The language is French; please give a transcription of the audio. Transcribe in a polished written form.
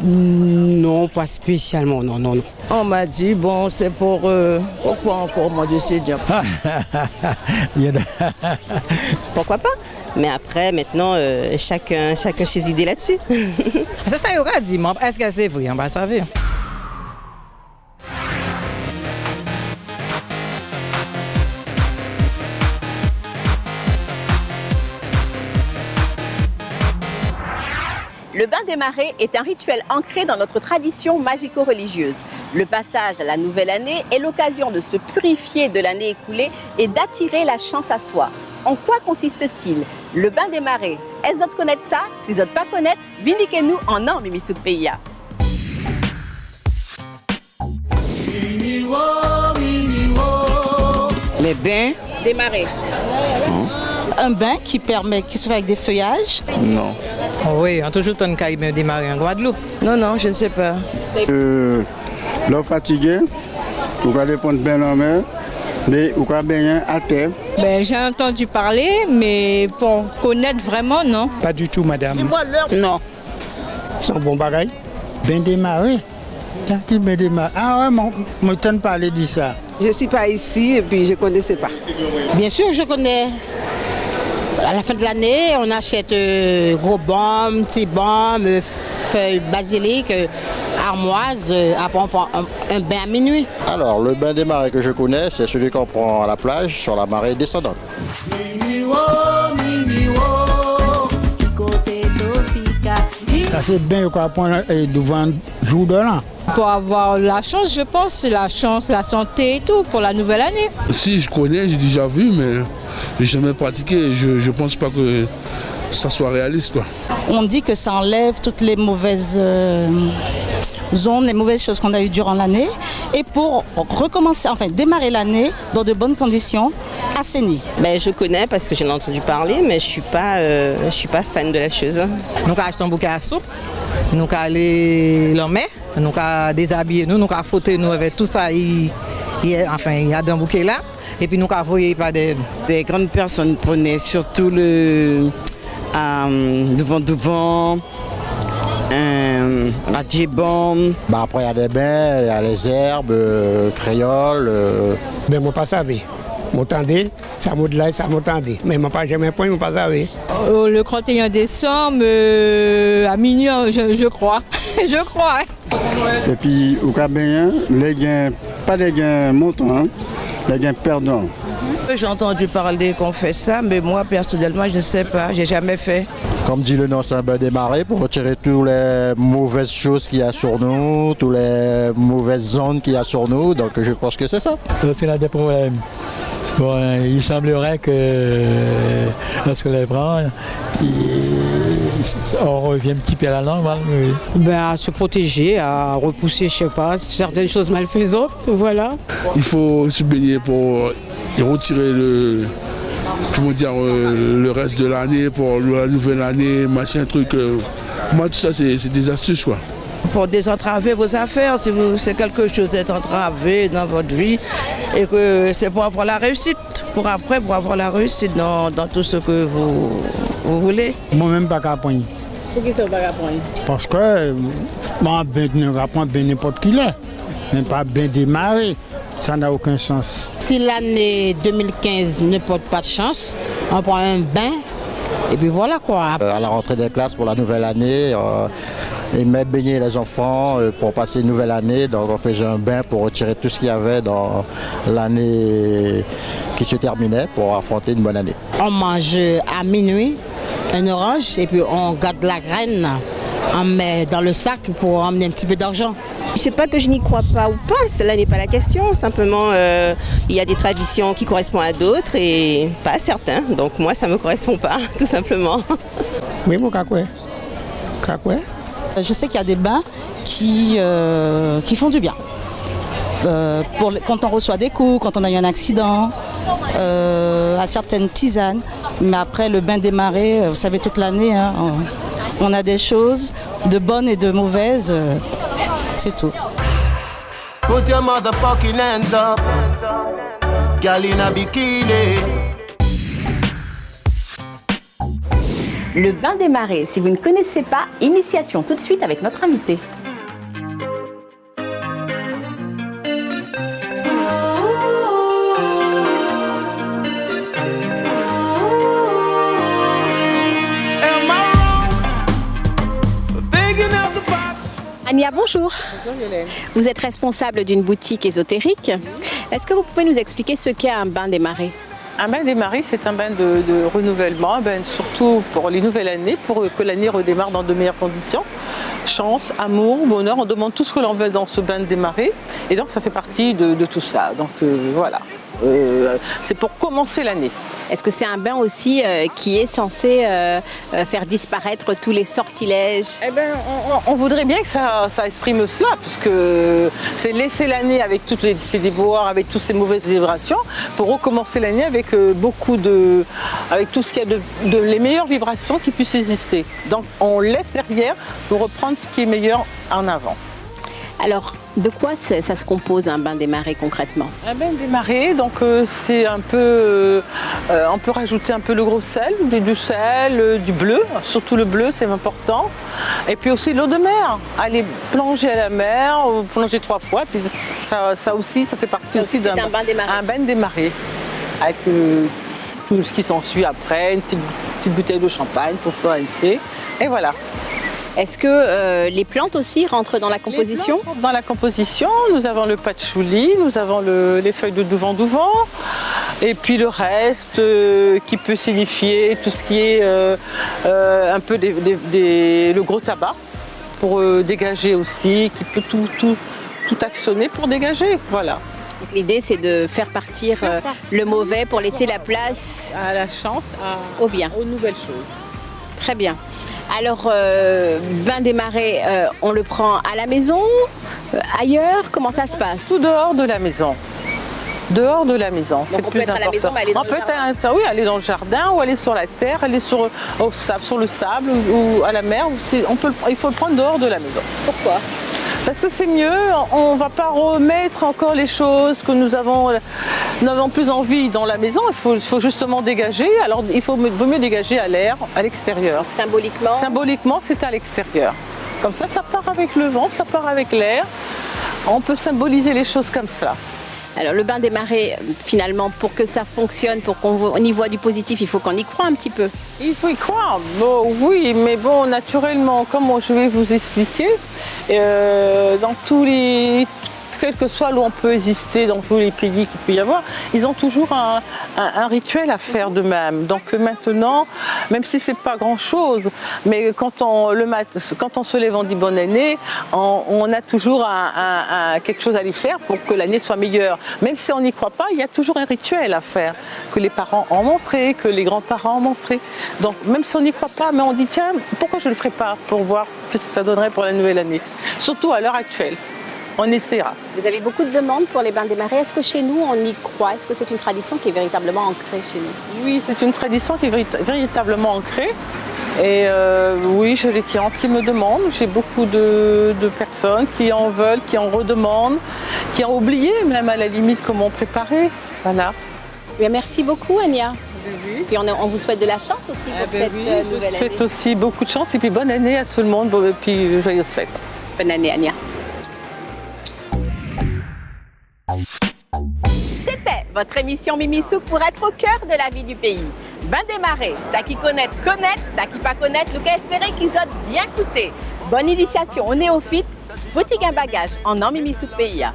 Non, pas spécialement, non, non, non. On m'a dit, bon, c'est pour... pourquoi encore, mon Dieu, c'est Dieu. Pourquoi pas? Mais après, maintenant, chacun ses idées là-dessus. C'est ça, il aura dit, mais est-ce que c'est vrai? On va savoir. Le bain des marées est un rituel ancré dans notre tradition magico-religieuse. Le passage à la nouvelle année est l'occasion de se purifier de l'année écoulée et d'attirer la chance à soi. En quoi consiste-t-il? Le bain des marées, est-ce que vous connaissez ça? Si vous ne pas connaître, vindiquez-nous en or, Mimisouk Peya. Les bains Des marées. Un bain qui se fait avec des feuillages. Non. Oui, on a toujours un cas démarrer en Guadeloupe. Non, non, je ne sais pas. L'eau fatiguée, vous allez prendre bain en mer, mais vous allez baigner à terre. J'ai entendu parler, mais pour connaître vraiment, non. Pas du tout, madame. Non. C'est un bon bagage. Ben démarré. Ah ouais, moi, je parler de ça. Je ne suis pas ici et puis je ne connaissais pas. Bien sûr, je connais. À la fin de l'année, on achète gros baume, petits baumes, feuilles basilic, armoise. Après, on prend un bain à minuit. Alors, le bain des marées que je connais, c'est celui qu'on prend à la plage sur la marée descendante. Ça, c'est bien qu'on prend devant le jour de l'an. Pour avoir la chance, je pense, la chance, la santé et tout pour la nouvelle année. Si je connais, j'ai déjà vu, mais j'ai jamais pratiqué. Je ne pense pas que ça soit réaliste, quoi. On dit que ça enlève toutes les mauvaises zones, les mauvaises choses qu'on a eues durant l'année. Et pour recommencer, enfin démarrer l'année dans de bonnes conditions, assainies. Je connais parce que j'en ai entendu parler, mais je ne suis pas fan de la chose. Nous avons acheté un bouquet à soupe, nous avons allé l'emmener, nous avons déshabillé, nous avons fouetté nous avec tout ça. Il y a dans le bouquet là. Et puis nous avons envoyé par des grandes personnes prenaient surtout le devant. Radier bombe. Après, il y a des bains, il y a les herbes, créoles. Mais moi, pas savoir. M'entendez, ça m'a de là, ça m'entendait. Mais moi, pas jamais point, moi, pas savoir. Le 31 décembre, à minuit, je crois. Je crois. Et puis, au Cabin, les gains, pas les gains montants, les gains perdants. J'ai entendu parler qu'on fait ça, mais moi, personnellement, je ne sais pas, j'ai jamais fait. Comme dit le nom, c'est un bain des marées pour retirer toutes les mauvaises choses qu'il y a sur nous, toutes les mauvaises zones qu'il y a sur nous. Donc je pense que c'est ça. Parce qu'il a des problèmes. Bon, il semblerait que lorsque les prend, on revient un petit peu à la normale. À se protéger, à repousser, je sais pas, certaines choses malfaisantes, voilà. Il faut se baigner pour retirer le reste de l'année, pour la nouvelle année, machin, truc. Moi, tout ça, c'est des astuces, quoi. Pour désentraver vos affaires, si c'est quelque chose d'être entravé dans votre vie et que c'est pour avoir la réussite, pour avoir la réussite dans tout ce que vous voulez. Moi-même, pas qu'à prendre. Pour qui ça va apprendre? Parce que moi, je apprends bien n'importe qui l'est, mais pas bien démarrer. Ça n'a aucun sens. Si l'année 2015 ne porte pas de chance, on prend un bain et puis voilà quoi. À la rentrée des classes pour la nouvelle année, et même baigner les enfants pour passer une nouvelle année. Donc on faisait un bain pour retirer tout ce qu'il y avait dans l'année qui se terminait pour affronter une bonne année. On mange à minuit un orange et puis on garde la graine, on met dans le sac pour emmener un petit peu d'argent. Je ne sais pas que je n'y crois pas ou pas, cela n'est pas la question. Simplement, il y a des traditions qui correspondent à d'autres et pas à certains. Donc moi, ça ne me correspond pas, tout simplement. Oui, mon cacouet. Je sais qu'il y a des bains qui font du bien. Quand on reçoit des coups, quand on a eu un accident, à certaines tisanes. Mais après, le bain des marées, vous savez, toute l'année, hein, on a des choses de bonnes et de mauvaises. C'est tout. Put your motherfucking hands up, girl in a bikini. Le bain des marées, si vous ne connaissez pas, initiation tout de suite avec notre invité. Ania, bonjour. Bonjour Violaine. Vous êtes responsable d'une boutique ésotérique. Est-ce que vous pouvez nous expliquer ce qu'est un bain des marées? Un bain des marées, c'est un bain de renouvellement, un bain surtout pour les nouvelles années, pour que l'année redémarre dans de meilleures conditions. Chance, amour, bonheur, on demande tout ce que l'on veut dans ce bain des marées. Et donc ça fait partie de tout ça. Donc voilà, c'est pour commencer l'année. Est-ce que c'est un bain aussi qui est censé faire disparaître tous les sortilèges? Eh ben, on voudrait bien que ça exprime cela, parce que c'est laisser l'année avec toutes ces déboires, avec toutes ces mauvaises vibrations, pour recommencer l'année avec avec tout ce qu'il y a de les meilleures vibrations qui puissent exister. Donc on laisse derrière pour reprendre ce qui est meilleur en avant. Alors, de quoi ça se compose un bain des marées concrètement? Un bain des marées, donc c'est un peu, on peut rajouter un peu le gros sel, du sel, du bleu, surtout le bleu c'est important. Et puis aussi l'eau de mer, aller plonger à la mer, plonger 3 fois, puis ça aussi, ça fait partie aussi d'un bain des marées. Un bain des marées, avec tout ce qui s'ensuit après, une petite bouteille de champagne pour se rincer, et voilà. Est-ce que les plantes aussi rentrent dans la composition? Les plantes rentrent dans la composition, nous avons le patchouli, nous avons les feuilles de douvan-douvan, et puis le reste qui peut signifier tout ce qui est un peu le gros tabac pour dégager aussi, qui peut tout actionner pour dégager, voilà. L'idée c'est de faire partir le mauvais pour laisser la place à la chance, au bien, aux nouvelles choses. Très bien. Alors, bain des marées, on le prend à la maison, ailleurs, comment ça se passe? Tout dehors de la maison. Dehors de la maison, c'est plus important. On peut être à la maison, mais aller dans le jardin. Oui, aller dans le jardin ou aller sur la terre, aller sur le sable ou à la mer. Il faut le prendre dehors de la maison. Pourquoi? Parce que c'est mieux, on ne va pas remettre encore les choses que nous n'avons plus envie dans la maison, il faut justement dégager, alors il vaut mieux dégager à l'air, à l'extérieur. Symboliquement? Symboliquement, c'est à l'extérieur. Comme ça part avec le vent, ça part avec l'air, on peut symboliser les choses comme ça. Alors le bain des marées, finalement, pour que ça fonctionne, pour qu'on y voit du positif, il faut qu'on y croie un petit peu. Il faut y croire, bon, oui, mais bon, naturellement, comme je vais vous expliquer, dans quel que soit où on peut exister, dans tous les pays qu'il peut y avoir, ils ont toujours un rituel à faire d'eux-mêmes. Donc maintenant, même si c'est pas grand-chose, mais quand on se lève, on dit bonne année, on a toujours quelque chose à les faire pour que l'année soit meilleure. Même si on n'y croit pas, il y a toujours un rituel à faire, que les parents ont montré, que les grands-parents ont montré. Donc même si on n'y croit pas, mais on dit tiens, pourquoi je ne le ferai pas pour voir ce que ça donnerait pour la nouvelle année. Surtout à l'heure actuelle. On essaiera. Vous avez beaucoup de demandes pour les bains des marées. Est-ce que chez nous, on y croit? Est-ce que c'est une tradition qui est véritablement ancrée chez nous? Oui, c'est une tradition qui est véritablement ancrée. Et oui, j'ai des clientes qui me demandent. J'ai beaucoup de personnes qui en veulent, qui en redemandent, qui ont oublié même à la limite comment préparer. Voilà. Bien, merci beaucoup, Ania. Oui. Puis on vous souhaite de la chance aussi pour cette nouvelle année. Je souhaite aussi beaucoup de chance et puis bonne année à tout le monde et puis joyeuses fêtes. Bonne année, Ania. C'était votre émission Mimi Souk pour être au cœur de la vie du pays. Bain des marées, ça qui connaît, ça qui pas connaître, Lucas espérer qu'ils ont bien coûté. Bonne initiation aux néophytes, faut-il un bagage en Mimi Souk pays.